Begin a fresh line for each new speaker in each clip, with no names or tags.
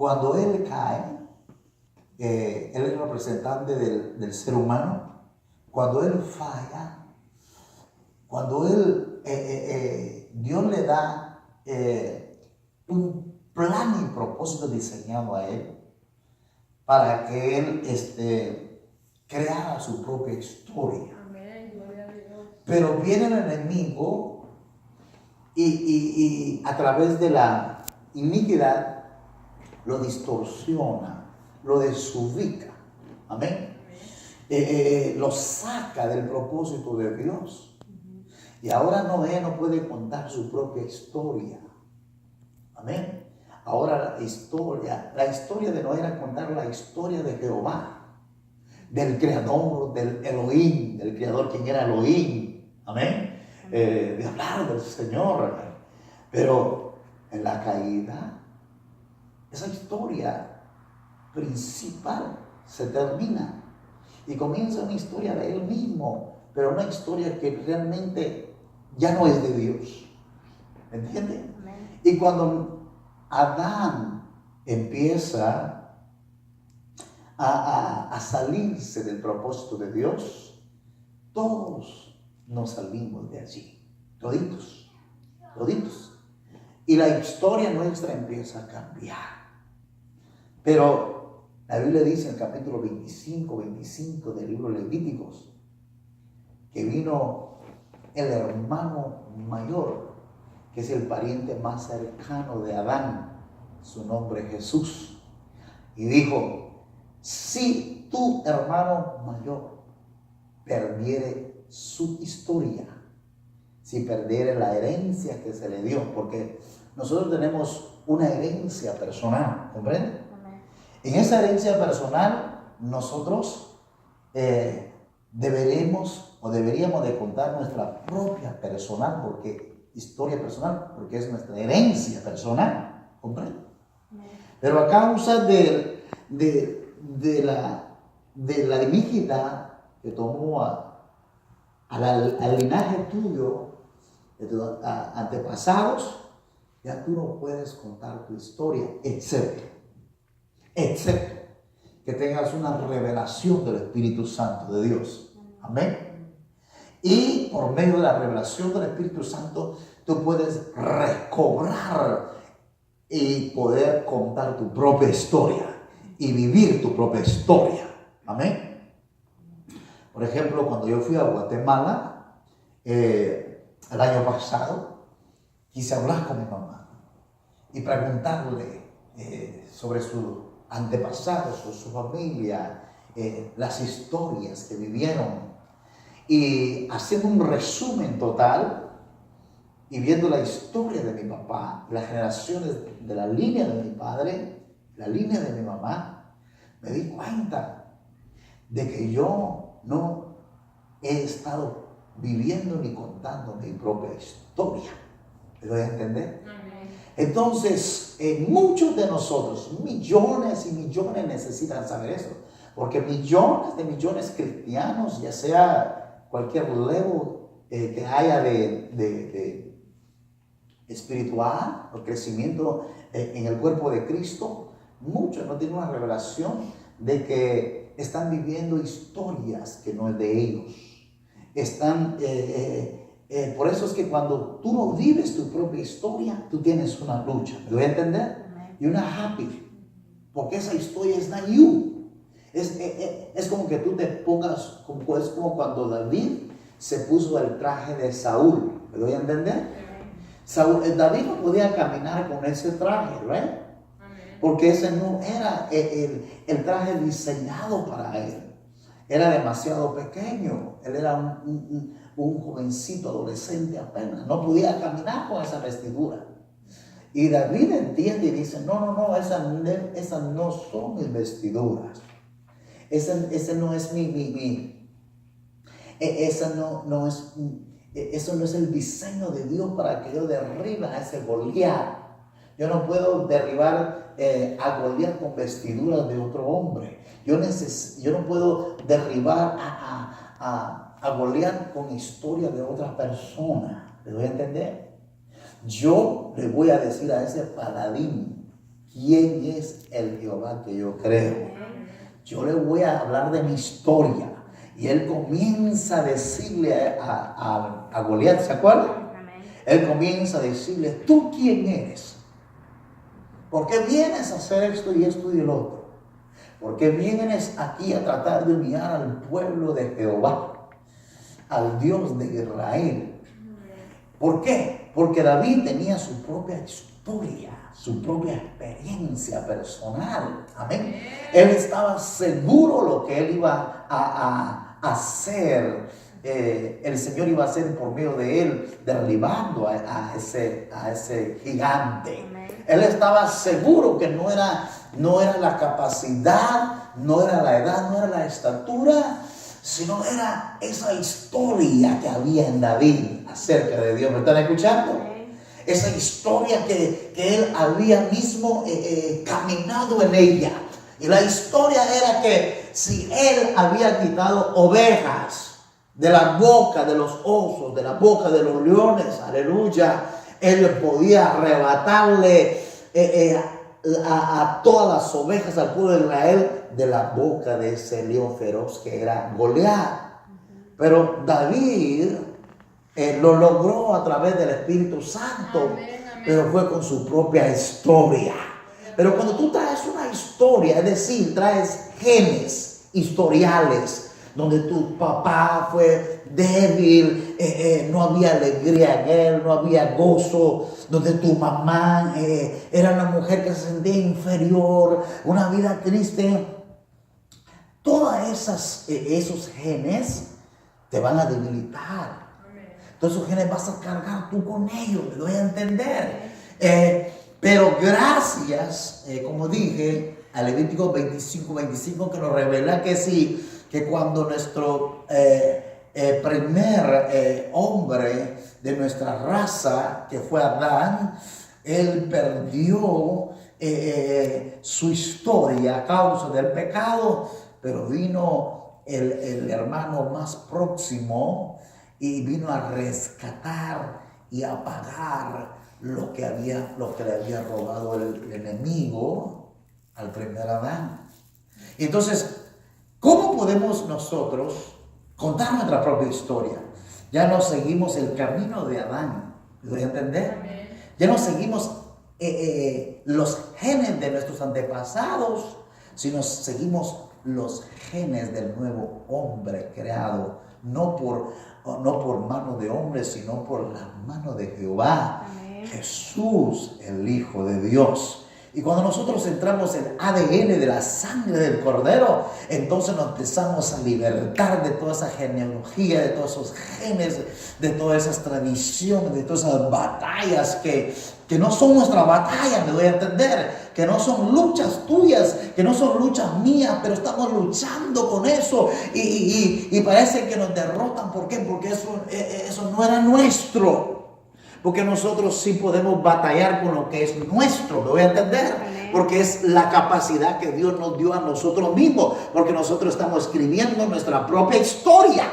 cuando él cae, él es el representante del ser humano. Cuando él falla, cuando Dios le da un plan y propósito diseñado a él para que él creara su propia historia.
Amén, gloria a Dios.
Pero viene el enemigo y a través de la iniquidad lo distorsiona, lo desubica. Amén. Lo saca del propósito de Dios. Y ahora Noé no puede contar su propia historia. Amén. Ahora la historia de Noé era contar la historia de Jehová, del creador, del Elohim, del creador quien era Elohim. Amén. De hablar del Señor. Pero en la caída, esa historia principal se termina y comienza una historia de él mismo, pero una historia que realmente ya no es de Dios. ¿Entiendes? Y cuando Adán empieza a salirse del propósito de Dios, todos nos salimos de allí, toditos. Y la historia nuestra empieza a cambiar. Pero la Biblia dice en el capítulo 25 del libro de Levíticos que vino el hermano mayor, que es el pariente más cercano de Adán, su nombre es Jesús, y dijo: si tu hermano mayor perdiere su historia, si perdiere la herencia que se le dio, porque nosotros tenemos una herencia personal, ¿comprende? En esa herencia personal nosotros deberíamos de contar nuestra propia personal, historia personal, porque es nuestra herencia personal, ¿comprende? Pero a causa de la iniquidad que tomó al linaje tuyo, de tus antepasados, ya tú no puedes contar tu historia, excepto que tengas una revelación del Espíritu Santo de Dios. Amén. Y por medio de la revelación del Espíritu Santo, tú puedes recobrar y poder contar tu propia historia y vivir tu propia historia. Amén. Por ejemplo, cuando yo fui a Guatemala el año pasado, quise hablar con mi mamá y preguntarle sobre su antepasados, su familia, las historias que vivieron, y haciendo un resumen total y viendo la historia de mi papá, las generaciones de la línea de mi padre, la línea de mi mamá, me di cuenta de que yo no he estado viviendo ni contando mi propia historia. ¿Me doy a entender? Entonces, muchos de nosotros, millones y millones, necesitan saber eso, porque millones de millones cristianos, ya sea cualquier level que haya de espiritual o crecimiento en el cuerpo de Cristo, muchos no tienen una revelación de que están viviendo historias que no es de ellos. Por eso es que cuando tú no vives tu propia historia, tú tienes una lucha. ¿Me voy a entender? Y una happy. Porque esa historia es not you. Es como que tú te pongas, es como cuando David se puso el traje de Saúl. ¿Me voy a entender? David no podía caminar con ese traje, ¿right? Porque ese no era el traje diseñado para él. Era demasiado pequeño. Él era un jovencito, adolescente apenas. No podía caminar con esa vestidura. Y David entiende y dice: no, esas no son mis vestiduras. Ese no es eso no es el diseño de Dios para que yo derribe a ese Goliat. Yo no puedo derribar a Goliat con vestiduras de otro hombre. Yo no puedo derribar a Goliat con historia de otra persona. ¿Me voy a entender? Yo le voy a decir a ese paladín ¿quién es el Jehová que yo creo? Yo le voy a hablar de mi historia. Y él comienza a decirle a Goliat, ¿se acuerdan? Él comienza a decirle, ¿tú quién eres? ¿Por qué vienes a hacer esto y esto y el otro? ¿Por qué vienes aquí a tratar de humillar al pueblo de Jehová, al Dios de Israel? ¿Por qué? Porque David tenía su propia historia, su propia experiencia personal. Amén. Él estaba seguro lo que él iba a hacer. El Señor iba a hacer por medio de él, derribando a ese gigante. Él estaba seguro que no era la capacidad, no era la edad, no era la estatura, sino era esa historia que había en David acerca de Dios. ¿Me están escuchando? Esa historia que él había mismo caminado en ella. Y la historia era que si él había quitado ovejas de la boca de los osos, de la boca de los leones, aleluya, él podía arrebatarle a todas las ovejas al pueblo de Israel de la boca de ese león feroz que era Goliat. Pero David lo logró a través del Espíritu Santo, pero fue con su propia historia. Pero cuando tú traes una historia, es decir, traes genes historiales, donde tu papá fue débil, no había alegría en él, no había gozo, donde tu mamá era una mujer que se sentía inferior, una vida triste. Todos esos genes te van a debilitar. Todos esos genes vas a cargar tú con ellos, me doy a entender. Pero gracias, como dije, a Levítico 25 que nos revela que sí, que cuando nuestro primer hombre de nuestra raza, que fue Adán, él perdió su historia a causa del pecado, pero vino el hermano más próximo y vino a rescatar y a pagar lo que le había robado el enemigo al primer Adán. Y entonces, ¿cómo podemos nosotros contar nuestra propia historia? Ya no seguimos el camino de Adán, ¿me doy a entender? Ya no seguimos los genes de nuestros antepasados, sino seguimos los genes del nuevo hombre creado, no por mano de hombre, sino por la mano de Jehová. Amén. Jesús, el Hijo de Dios. Y cuando nosotros entramos en el ADN de la sangre del Cordero, entonces nos empezamos a libertar de toda esa genealogía, de todos esos genes, de todas esas tradiciones, de todas esas batallas que no son nuestras batallas, me doy a entender, que no son luchas tuyas, que no son luchas mías, pero estamos luchando con eso y parece que nos derrotan. ¿Por qué? Porque eso no era nuestro. Porque nosotros sí podemos batallar con lo que es nuestro, ¿me voy a entender? Porque es la capacidad que Dios nos dio a nosotros mismos, porque nosotros estamos escribiendo nuestra propia historia.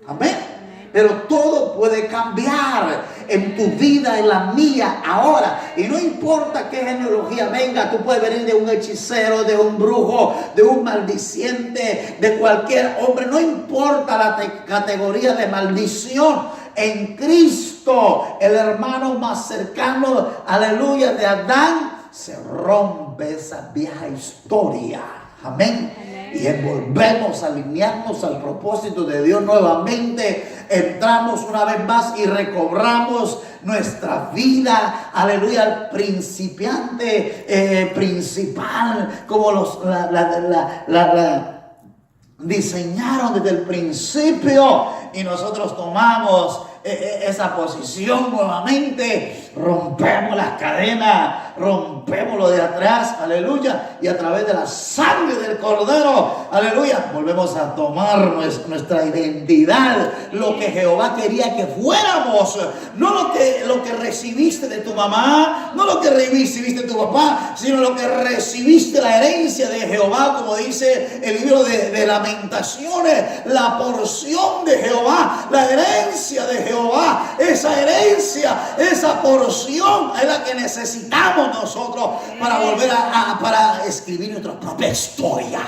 Amén. Pero todo puede cambiar en tu vida, en la mía, ahora. Y no importa qué genealogía venga, tú puedes venir de un hechicero, de un brujo, de un maldiciente, de cualquier hombre. No importa la categoría de maldición. En Cristo, el hermano más cercano, aleluya, de Adán, se rompe esa vieja historia. Amén. Y volvemos a alinearnos al propósito de Dios nuevamente. Entramos una vez más y recobramos nuestra vida. Aleluya, al principiante principal, como la diseñaron desde el principio. Y nosotros tomamos esa posición nuevamente, rompemos las cadenas, rompemos lo de atrás, aleluya, y a través de la sangre del Cordero, aleluya, volvemos a tomar nuestra identidad, lo que Jehová quería que fuéramos, no lo que recibiste de tu mamá, no lo que recibiste de tu papá, sino lo que recibiste, la herencia de Jehová, como dice el libro de Lamentaciones, la porción de Jehová, la herencia de Jehová, esa herencia, esa porción porción es la que necesitamos nosotros para volver para escribir nuestra propia historia.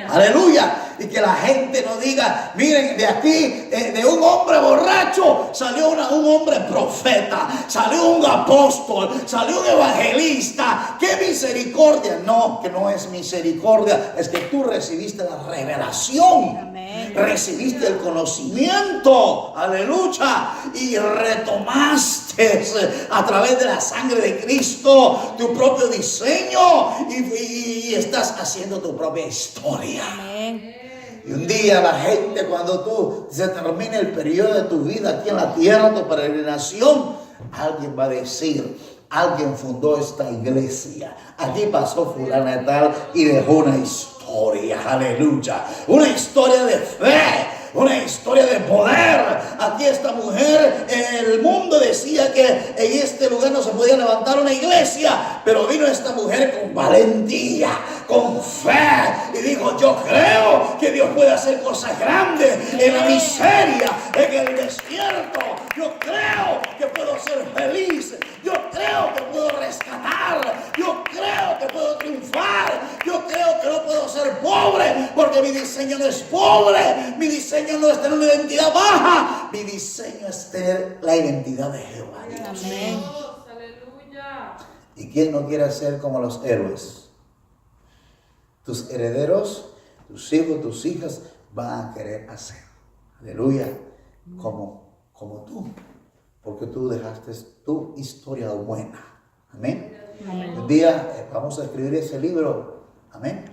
Aleluya. Y que la gente no diga, miren, de aquí, de un hombre borracho, salió un hombre profeta, salió un apóstol, salió un evangelista. ¡Qué misericordia! No, que no es misericordia, es que tú recibiste la revelación. Amén. Recibiste el conocimiento, aleluya, y retomaste a través de la sangre de Cristo tu propio diseño y estás haciendo tu propia historia. Amén. Y un día la gente, cuando tú se termine el periodo de tu vida aquí en la tierra, tu peregrinación, alguien va a decir, alguien fundó esta iglesia, aquí pasó fulana de tal y dejó una historia, aleluya, una historia de fe, una historia de poder. Aquí esta mujer, el mundo decía que en este lugar no se podía levantar una iglesia, pero vino esta mujer con valentía, con fe, y dijo, yo creo que Dios puede hacer cosas grandes en la miseria, en el desierto. Yo creo que puedo ser feliz, yo creo que puedo rescatar, yo creo que puedo triunfar, yo creo que no puedo ser pobre, porque mi diseño no es pobre, mi diseño no es tener una identidad baja, mi diseño es tener la identidad de Jehová. Amén. ¿Y quién no quiere ser como los héroes? Tus herederos, tus hijos, tus hijas van a querer hacer, aleluya, como tú, porque tú dejaste tu historia buena. Amén. Amén. Un día vamos a escribir ese libro, amén,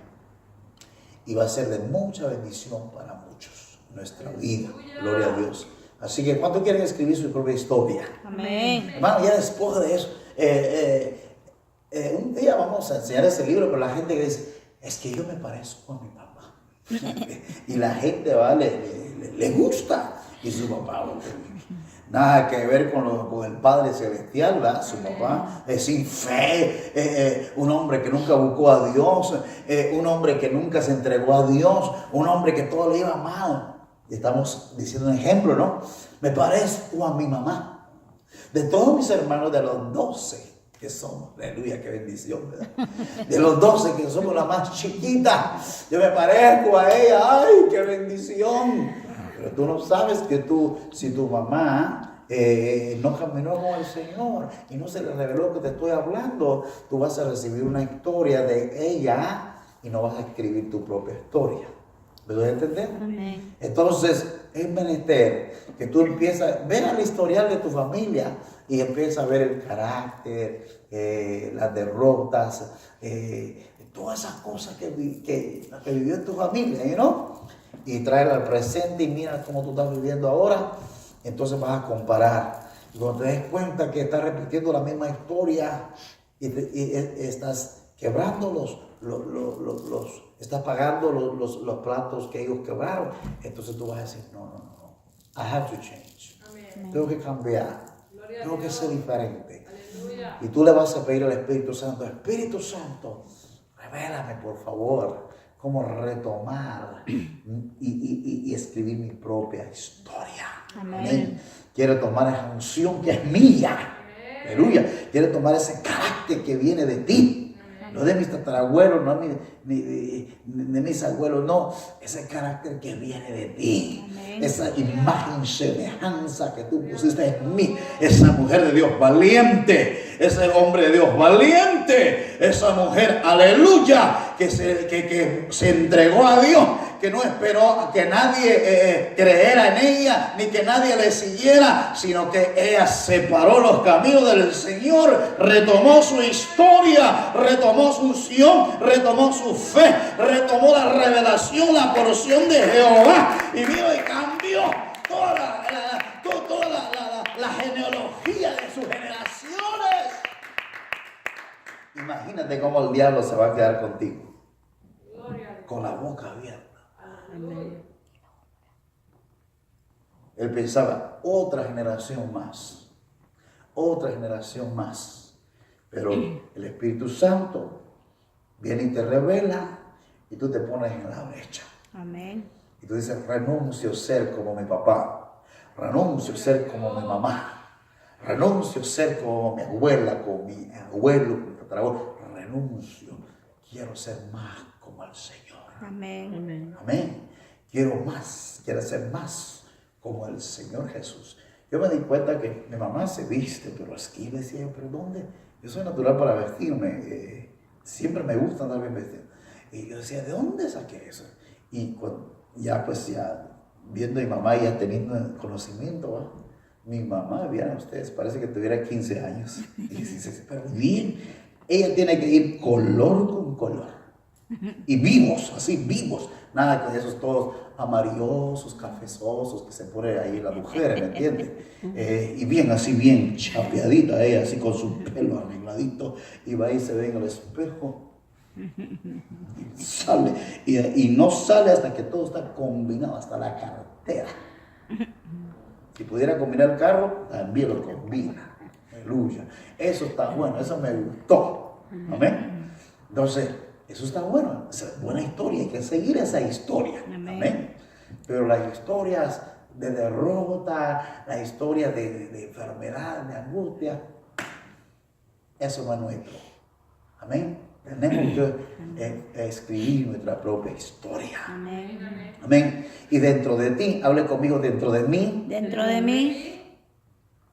y va a ser de mucha bendición para muchos en nuestra vida. Gloria a Dios. Así que ¿cuántos quieren escribir su propia historia? Amén. Hermano, ya después de eso, un día vamos a enseñar ese libro, pero la gente que dice, es que yo me parezco a mi papá. Y la gente le gusta. Y su papá, nada que ver con el Padre Celestial, ¿verdad? Su papá es sin fe, un hombre que nunca buscó a Dios, un hombre que nunca se entregó a Dios, un hombre que todo le iba mal. Y estamos diciendo un ejemplo, ¿no? Me parezco a mi mamá. De todos mis hermanos, de los 12 que somos, aleluya, qué bendición, ¿verdad? De los 12 que somos la más chiquita, yo me parezco a ella, ¡ay, qué bendición! Pero tú no sabes que si tu mamá no caminó con el Señor y no se le reveló que te estoy hablando, tú vas a recibir una historia de ella y no vas a escribir tu propia historia. ¿Me doy a entender? Amén. Entonces, es menester que tú empiezas, ve al historial de tu familia y empiezas a ver el carácter, las derrotas, todas esas cosas que vivió en tu familia, ¿no? Y traerla al presente y mira cómo tú estás viviendo ahora. Entonces vas a comparar. Y cuando te des cuenta que estás repitiendo la misma historia y estás quebrando estás pagando los platos que ellos quebraron, entonces tú vas a decir, no. I have to change. Amén. Tengo que cambiar. Tengo que ser diferente. Aleluya. Y tú le vas a pedir al Espíritu Santo, Espíritu Santo, revélame por favor cómo retomar y escribir mi propia historia. Amén. Amén. Quiero tomar esa unción que es mía. Amén. Aleluya. Quiero tomar ese carácter que viene de ti. No de mis tatarabuelos, no de mis abuelos, no. Ese carácter que viene de ti. Amén. Esa imagen, semejanza que tú pusiste en mí. Esa mujer de Dios valiente. Ese hombre de Dios valiente. Esa mujer, aleluya, que se entregó a Dios. Que no esperó que nadie creyera en ella, ni que nadie le siguiera, sino que ella separó los caminos del Señor, retomó su historia, retomó su unción, retomó su fe, retomó la revelación, la porción de Jehová, y vino y cambió toda la genealogía de sus generaciones. Imagínate cómo el diablo se va a quedar contigo, con la boca abierta. Él pensaba, otra generación más, pero el Espíritu Santo viene y te revela y tú te pones en la brecha. Amén. Y tú dices, renuncio a ser como mi papá, renuncio a ser como mi mamá, Renuncio a ser como mi abuela, como mi abuelo, como mi tatarabuelo. Renuncio. Quiero ser más como el Señor.
Amén.
Amén. Quiero ser más como el Señor Jesús. Yo me di cuenta que mi mamá se viste, pero es que yo decía, ¿pero dónde? Yo soy natural para vestirme. Siempre me gusta andar bien vestido. Y yo decía, ¿de dónde saqué eso? Y cuando, ya viendo a mi mamá, ya teniendo conocimiento, ¿va? Mi mamá, vieran ustedes, parece que tuviera 15 años. Y dice, pero bien, ella tiene que ir color con color. Y vivos, así vivos. Nada con esos todos amarillosos, cafezosos que se pone ahí las mujeres, ¿me entiendes? Y bien, así bien chapeadita ella, así con su pelo arregladito. Y va y se ve en el espejo. Y sale. Y no sale hasta que todo está combinado, hasta la cartera. Si pudiera combinar el carro, también lo combina. Aleluya. Eso está bueno, eso me gustó. Amén. Entonces, eso está bueno, es una buena historia, hay que seguir esa historia. Amén. Pero las historias de derrota, las historias de enfermedad, de angustia, eso no es nuestro. Amén. Tenemos que escribir nuestra propia historia.
Amén.
Amén. Y dentro de ti, hable conmigo, dentro de mí.
Dentro de mí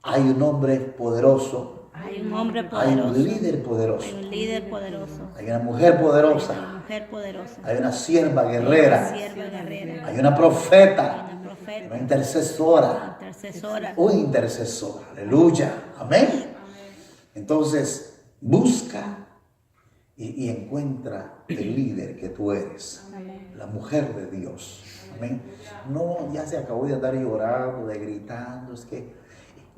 Hay un hombre poderoso.
hay un hombre
Hay
poderoso.
un líder poderoso.
Hay un líder poderoso.
Hay una mujer
Hay
poderosa.
una mujer poderosa.
Hay una sierva
Una
guerrera.
sierva guerrera.
Hay una profeta.
Hay una profeta.
Una intercesora.
Intercesora.
Un intercesor. Aleluya. Amén. Entonces, busca y encuentra el líder que tú eres. La mujer de Dios. Amén. No, ya se acabó de andar llorando, de gritando. Es que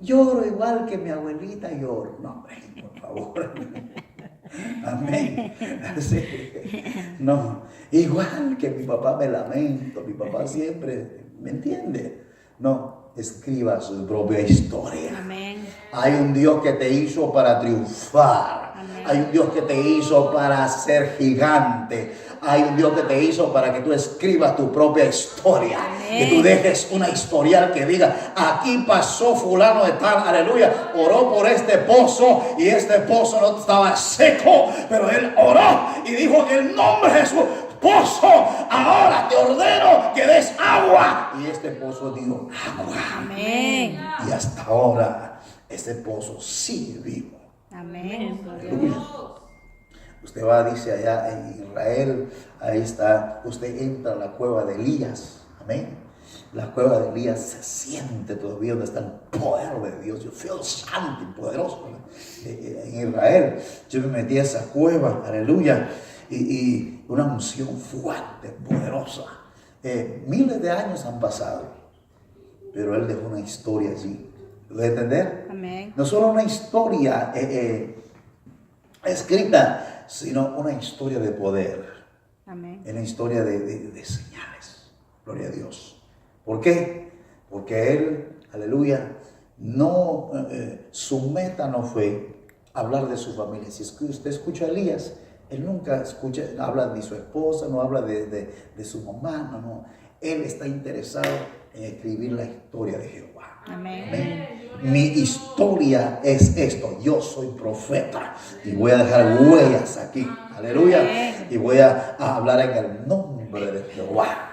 lloro igual que mi abuelita lloro. No, hombre, por favor. Amén. Sí. No, igual que mi papá me lamento. Mi papá siempre, ¿me entiende? No, escriba su propia historia.
Amén.
Hay un Dios que te hizo para triunfar.
Amén.
Hay un Dios que te hizo para ser gigante. Hay un Dios que te hizo para que tú escribas tu propia historia.
Amén.
Que tú dejes una historial que diga, aquí pasó fulano de tal, aleluya, oró por este pozo y este pozo no estaba seco, pero él oró y dijo en el nombre de Jesús, pozo, ahora te ordeno que des agua. Y este pozo dio agua.
Amén.
Y hasta ahora ese pozo sigue vivo.
Amén.
Aleluya. Usted va, dice allá en Israel, ahí está, usted entra a la cueva de Elías. Amén. La cueva de Elías se siente todavía donde está el poder de Dios. Yo fui santo y poderoso en Israel. Yo me metí a esa cueva, aleluya, y una unción fuerte, poderosa. Miles de años han pasado, pero él dejó una historia allí. ¿Lo voy a entender?
Amén.
No solo una historia escrita, sino una historia de poder.
Amén.
Una historia de señales. Gloria a Dios. ¿Por qué? Porque él, aleluya, no, su meta no fue hablar de su familia. Si usted escucha a Elías, él nunca habla de su esposa, no habla de su mamá, no. Él está interesado en escribir la historia de Jehová.
Amén.
Amén. Mi historia es esto. Yo soy profeta y voy a dejar huellas aquí. Aleluya.
Amén.
Y voy a hablar en el nombre de Jehová.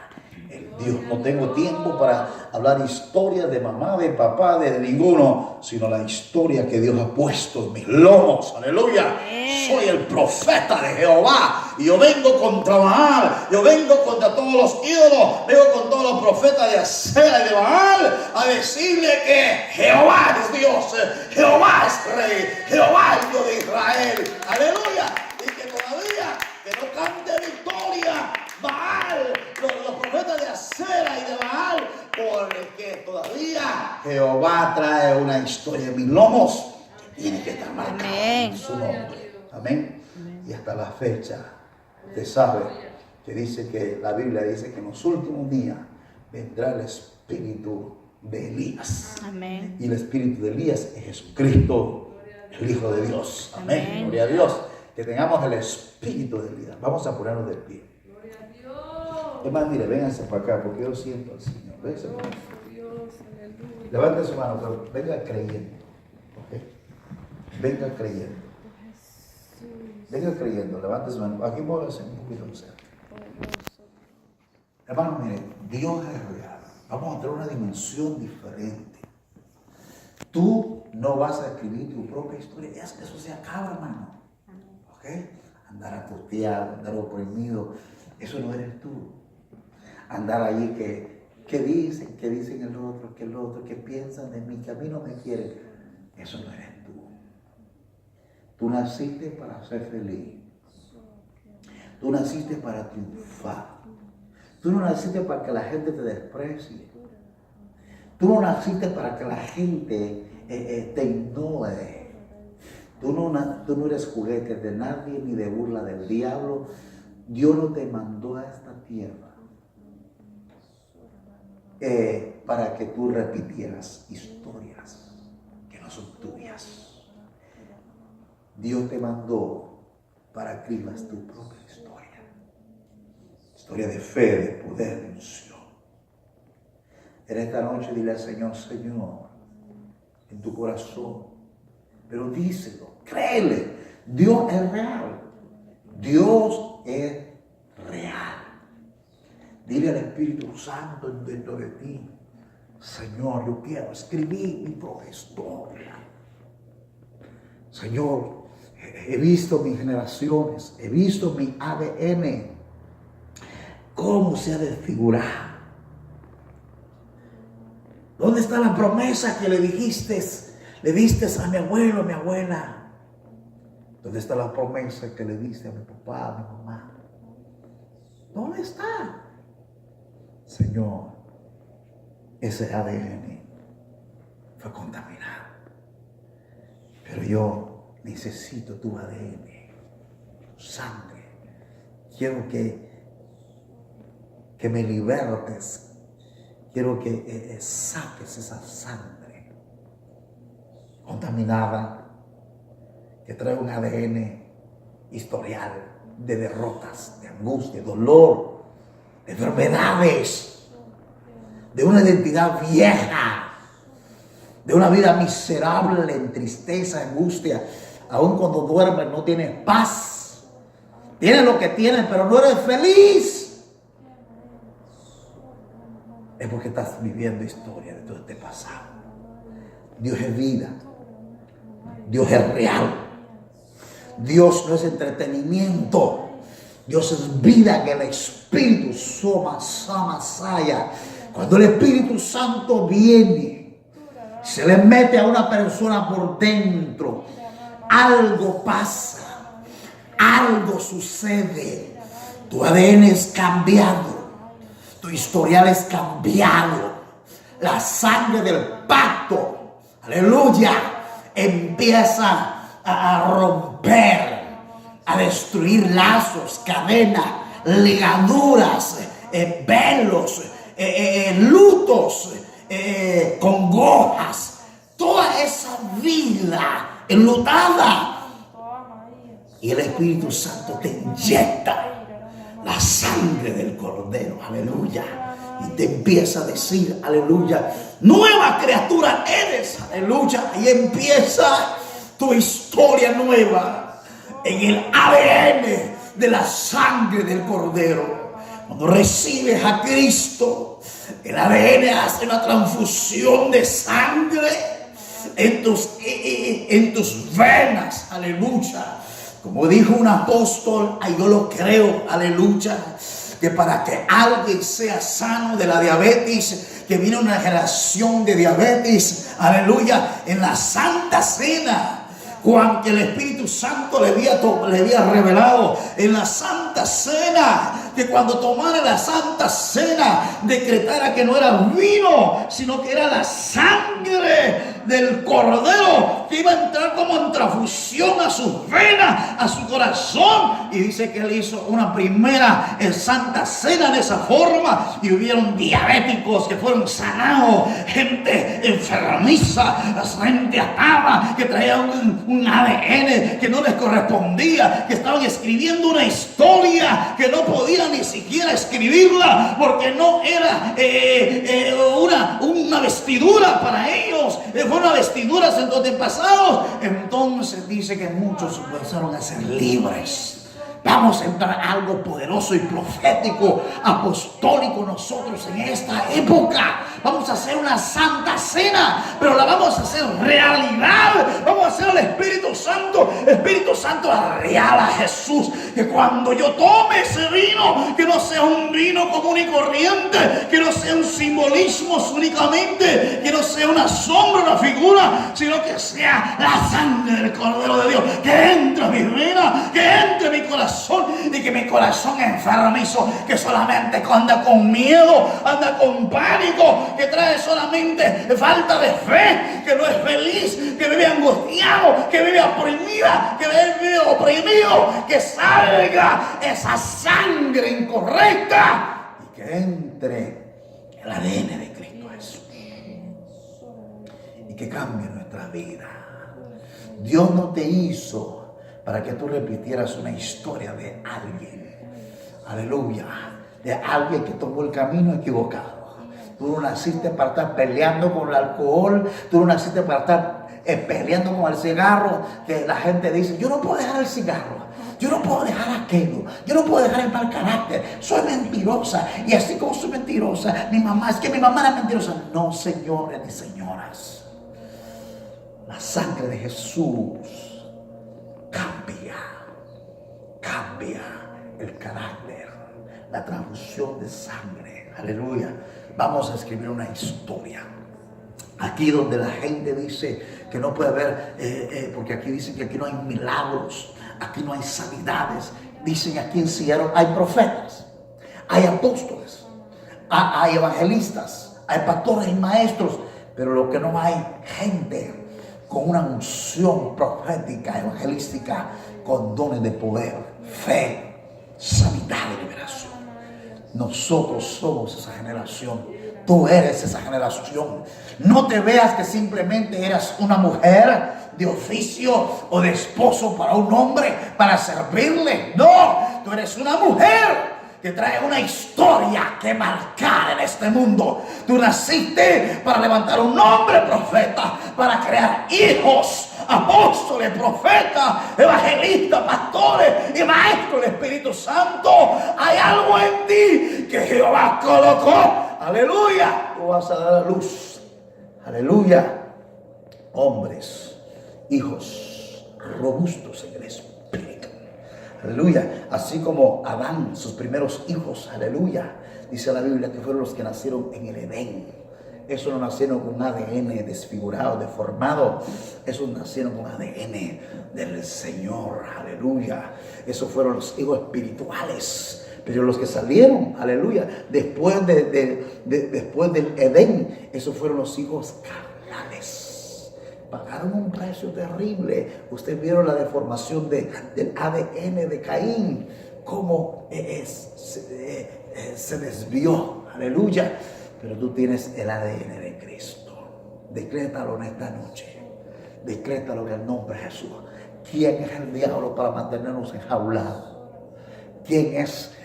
Dios, no tengo tiempo para hablar historias de mamá, de papá, de ninguno, sino la historia que Dios ha puesto en mis lomos. Aleluya. Soy el profeta de Jehová y yo vengo contra Baal, yo vengo contra todos los ídolos, vengo con todos los profetas de Acera y de Baal a decirle que Jehová es Dios, Jehová es Rey, Jehová es Dios de Israel. Aleluya. Y que todavía que no cante victoria Baal, los profetas de Acera y de Baal, porque todavía Jehová trae una historia en mis lomos que tiene que estar marcada en su nombre. Amén. Y hasta la fecha, usted sabe que dice que la Biblia dice que en los últimos días vendrá el espíritu de Elías.
Amén.
Y el espíritu de Elías es Jesucristo, el Hijo de Dios. Amén.
Amén.
Gloria a Dios. Que tengamos el espíritu de Elías. Vamos a ponernos de pie. Es más, mire, vénganse para acá porque yo siento al Señor. Vénganse para acá. Levante su mano, pero venga creyendo. venga creyendo. Venga creyendo, levante su mano. Aquí voy a hacer un poquito de cerca. Hermano, mire, Dios es real. Vamos a tener una dimensión diferente. Tú no vas a escribir tu propia historia. Eso se acaba, hermano. ¿Ok? Andar angustiado, andar oprimido. Eso no eres tú. Andar allí que dicen el otro, que piensan de mí, que a mí no me quieren. Eso no eres tú. Tú naciste para ser feliz. Tú naciste para triunfar. Tú no naciste para que la gente te desprecie. Tú no naciste para que la gente te ignore. Tú no eres juguete de nadie ni de burla del diablo. Dios no te mandó a esta tierra para que tú repitieras historias que no son tuyas. Dios te mandó para que escribas tu propia historia. Historia de fe, de poder, de unción. En esta noche dile al Señor, Señor, en tu corazón, pero díselo, créele, Dios es real. Dios es real. Dile al Espíritu Santo dentro de ti, Señor, yo quiero escribir mi propia historia. Señor, he visto mis generaciones, he visto mi ADN, cómo se ha desfigurado. ¿Dónde está la promesa que le diste a mi abuelo, a mi abuela? ¿Dónde está la promesa que le diste a mi papá, a mi mamá? ¿Dónde está? Señor, ese ADN fue contaminado. Pero yo necesito tu ADN, tu sangre. Quiero que me libertes. Quiero que saques esa sangre contaminada que trae un ADN historial de derrotas, de angustia, de dolor, de enfermedades, de una identidad vieja, de una vida miserable en tristeza, angustia. Aun cuando duermes no tienes paz. Tienes lo que tienes, pero no eres feliz. Es porque estás viviendo historia de todo este pasado. Dios es vida. Dios es real. Dios no es entretenimiento. Dios es vida en el Espíritu. Saya. Cuando el Espíritu Santo viene, se le mete a una persona por dentro, algo pasa, algo sucede. Tu ADN es cambiado. Tu historial es cambiado. La sangre del pacto, aleluya, empieza a romper, a destruir lazos, cadenas, ligaduras, velos, lutos, congojas. Toda esa vida enlutada. Y el Espíritu Santo te inyecta la sangre del Cordero, aleluya, y te empieza a decir, aleluya, nueva criatura eres, aleluya, y empieza tu historia nueva en el ADN de la sangre del Cordero. Cuando recibes a Cristo, el ADN hace una transfusión de sangre en tus venas, aleluya. Como dijo un apóstol, yo lo creo, aleluya, que para que alguien sea sano de la diabetes, que viene una generación de diabetes, aleluya, en la Santa Cena, Juan, que el Espíritu Santo le había revelado en la Santa Cena, que cuando tomara la Santa Cena, decretara que no era vino, sino que era la sangre del Cordero, que iba a entrar como en transfusión a sus venas, a su corazón. Y dice que él hizo una primera Santa Cena de esa forma, y hubieron diabéticos que fueron sanados, gente enfermiza, gente atada, que traía un ADN que no les correspondía, que estaban escribiendo una historia que no podía ni siquiera siquiera escribirla, porque no era una vestidura para ellos, fue una vestidura de los antepasados. Entonces dice que muchos comenzaron a ser libres. Vamos a entrar a algo poderoso y profético, apostólico nosotros en esta época. Vamos a hacer una santa cena, pero la vamos a hacer realidad. Vamos a hacer al Espíritu Santo real a Jesús. Que cuando yo tome ese vino, que no sea un vino común y corriente, que no sea un simbolismo únicamente, que no sea una sombra, una figura, sino que sea la sangre del Cordero de Dios, que entre en mis venas, que entre en mi corazón, y que mi corazón enfermizo, que solamente anda con miedo, anda con pánico, que trae solamente falta de fe, que no es feliz, que vive angustiado, que vive oprimida, que vive oprimido, que salga esa sangre incorrecta y que entre el ADN de Cristo Jesús y que cambie nuestra vida. Dios no te hizo para que tú repitieras una historia de alguien, aleluya, de alguien que tomó el camino equivocado. Tú no naciste para estar peleando con el alcohol, tú no naciste para estar peleando con el cigarro, que la gente dice, yo no puedo dejar el cigarro, yo no puedo dejar aquello, yo no puedo dejar el mal carácter, soy mentirosa, y así como soy mentirosa, mi mamá era mentirosa. No, señores y señoras, la sangre de Jesús cambia el carácter, la transfusión de sangre, aleluya. Vamos a escribir una historia aquí donde la gente dice que no puede haber, porque aquí dicen que aquí no hay milagros, aquí no hay sanidades. Dicen aquí en Seattle hay profetas, hay apóstoles, hay evangelistas, hay pastores y maestros, pero lo que no hay, gente con una unción profética, evangelística, con dones de poder, fe, sanidad y liberación. Nosotros somos esa generación. Tú eres esa generación. No te veas que simplemente eras una mujer de oficio o de esposo para un hombre para servirle. No, tú eres una mujer que trae una historia que marcar en este mundo. Tú naciste para levantar un hombre profeta, para crear hijos, apóstoles, profetas, evangelistas, pastores y maestros del Espíritu Santo. Hay algo en ti que Jehová colocó. Aleluya. Tú vas a dar a luz. Aleluya. Hombres, hijos robustos en el Espíritu. Aleluya. Así como Adán, sus primeros hijos, aleluya, dice la Biblia que fueron los que nacieron en el Edén. Esos no nacieron con ADN desfigurado, deformado. Esos nacieron con ADN del Señor, aleluya. Esos fueron los hijos espirituales. Pero los que salieron, aleluya, después del Edén, esos fueron los hijos carnales. Pagaron un precio terrible. Ustedes vieron la deformación del ADN de Caín, cómo se desvió, aleluya. Pero tú tienes el ADN de Cristo. Decrétalo en esta noche. Decrétalo en el nombre de Jesús. ¿Quién es el diablo para mantenernos enjaulados? ¿Quién es,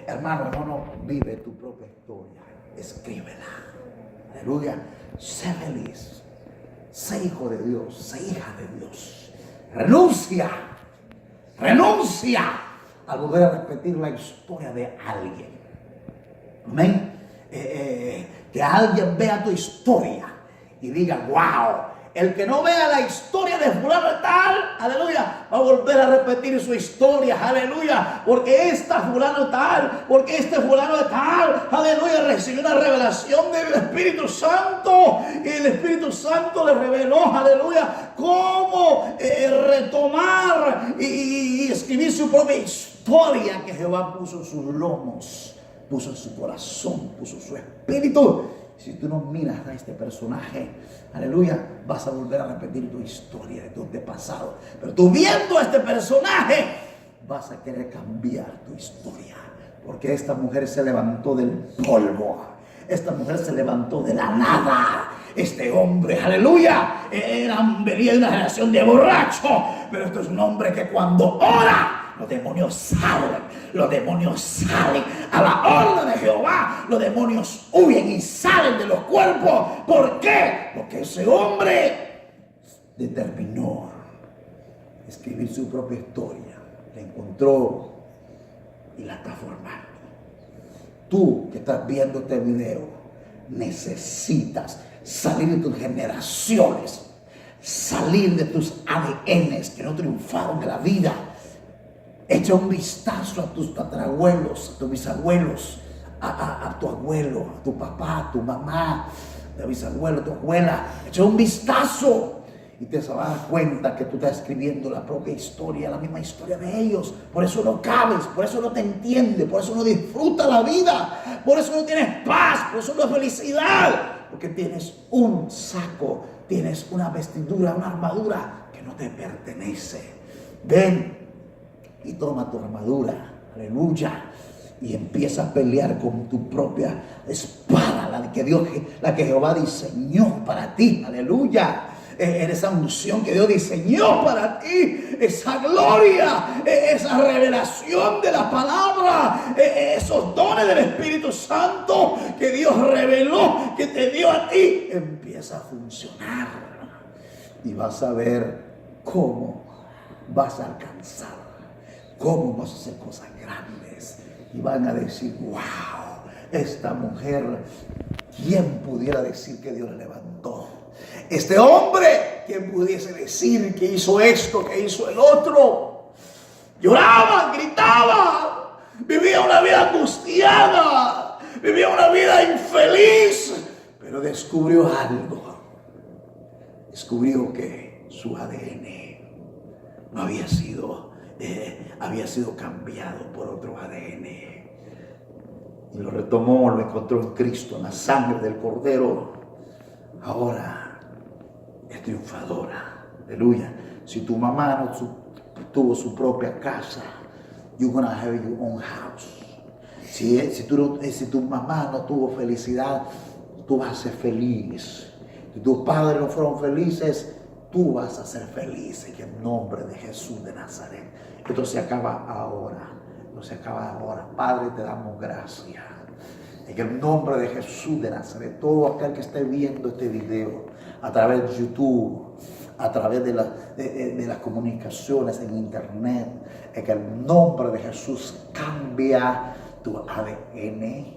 hermano, vive tu propia historia? Escríbela. Aleluya. Sé feliz. Sé hijo de Dios. Sé hija de Dios. Renuncia a volver a repetir la historia de alguien. Amén. Que alguien vea tu historia y diga, wow. El que no vea la historia de fulano de tal, aleluya, va a volver a repetir su historia, aleluya, porque esta fulano tal, porque este fulano de tal, aleluya, recibió una revelación del Espíritu Santo y el Espíritu Santo le reveló, aleluya, cómo retomar y escribir su propia historia que Jehová puso en sus lomos, puso en su corazón, puso su espíritu. Si tú no miras a este personaje, aleluya, vas a volver a repetir tu historia de tu antepasado. Pero tú viendo a este personaje, vas a querer cambiar tu historia. Porque esta mujer se levantó del polvo. Esta mujer se levantó de la nada. Este hombre, aleluya, venía de una generación de borrachos. Pero este es un hombre que cuando ora, los demonios salen. Los demonios salen a la orden de Jehová. Los demonios huyen y salen de los cuerpos. ¿Por qué? Porque ese hombre determinó escribir su propia historia. La encontró y la está formando. Tú que estás viendo este video, necesitas salir de tus generaciones, salir de tus ADNs que no triunfaron en la vida. Echa un vistazo a tus tatarabuelos, a tus bisabuelos, a tu abuelo, a tu papá, a tu mamá, a tu bisabuelo, a tu abuela. Echa un vistazo y te vas a dar cuenta que tú estás escribiendo la propia historia, la misma historia de ellos. Por eso no cabes, por eso no te entiendes, por eso no disfrutas la vida, por eso no tienes paz, por eso no hay felicidad. Porque tienes un saco, tienes una vestidura, una armadura que no te pertenece. Ven y toma tu armadura, aleluya, y empieza a pelear con tu propia espada, la que Jehová diseñó para ti, aleluya. En esa unción que Dios diseñó para ti, esa gloria, esa revelación de la palabra, esos dones del Espíritu Santo que Dios reveló, que te dio a ti, empieza a funcionar y vas a ver cómo vas a alcanzar, cómo vas a hacer cosas grandes y van a decir, wow, esta mujer, ¿quién pudiera decir que Dios la levantó? Este hombre, ¿quién pudiese decir que hizo esto, que hizo el otro? Lloraba, gritaba, vivía una vida angustiada, vivía una vida infeliz, pero descubrió algo. Descubrió que su ADN no había sido cambiado por otro ADN. Y lo retomó, lo encontró en Cristo, en la sangre del Cordero. Ahora es triunfadora, aleluya. Si tu mamá no tuvo su propia casa, you're gonna have your own house. Si tu mamá no tuvo felicidad, tú vas a ser feliz. Si tus padres no fueron felices, tú vas a ser feliz en el nombre de Jesús de Nazaret. Esto se acaba ahora. No se acaba ahora. Padre, te damos gracias. En el nombre de Jesús de Nazaret, todo aquel que esté viendo este video a través de YouTube, a través de las comunicaciones en internet, en el nombre de Jesús, cambia tu ADN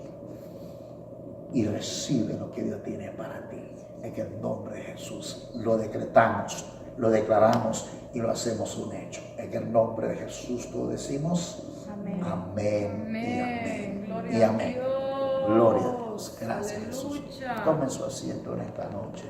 y recibe lo que Dios tiene para ti. En el nombre de Jesús lo decretamos, lo declaramos y lo hacemos un hecho. En el nombre de Jesús todos decimos amén, amén, y amén.
Gloria
y amén.
a Dios.
Gloria a Dios. Gracias,
Aleluya.
Jesús. Tomen su asiento en esta noche.